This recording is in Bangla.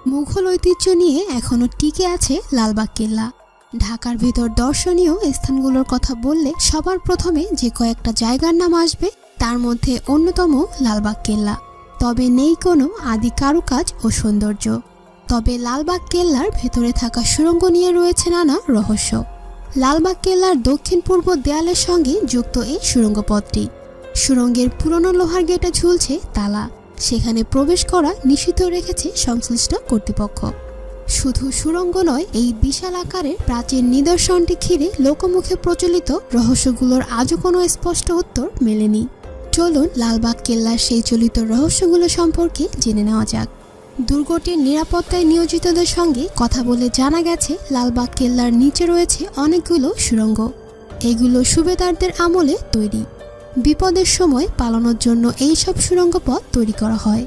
মুঘল ঐতিহ্য নিয়ে এখনও টিকে আছে লালবাগ কেল্লা। ঢাকার ভিতর দর্শনীয় স্থানগুলোর কথা বললে সবার প্রথমে যে কয়েকটা জায়গার নাম আসবে তার মধ্যে অন্যতম লালবাগ কেল্লা। তবে নেই কোনো আদি কারুকাজ ও সৌন্দর্য। তবে লালবাগ কেল্লার ভেতরে থাকা সুড়ঙ্গ নিয়ে রয়েছে নানা রহস্য। লালবাগ কেল্লার দক্ষিণ পূর্ব দেয়ালের সঙ্গে যুক্ত এই সুড়ঙ্গ পথটি। সুড়ঙ্গের পুরনো লোহার গেটে ঝুলছে তালা। সেখানে প্রবেশ করা নিষিদ্ধ রেখেছে সংশ্লিষ্ট কর্তৃপক্ষ। শুধু সুড়ঙ্গ নয়, এই বিশাল আকারের প্রাচীন নিদর্শনটি ঘিরে লোকমুখে প্রচলিত রহস্যগুলোর আজও কোনো স্পষ্ট উত্তর মেলেনি। চলুন লালবাগ কেল্লার সেই চলিত রহস্যগুলো সম্পর্কে জেনে নেওয়া যাক। দুর্গটির নিরাপত্তায় নিয়োজিতদের সঙ্গে কথা বলে জানা গেছে লালবাগ কেল্লার নিচে রয়েছে অনেকগুলো সুড়ঙ্গ। এগুলো সুবেদারদের আমলে তৈরি। বিপদের সময় পালানোর জন্য এই সব সুড়ঙ্গ পথ তৈরি করা হয়।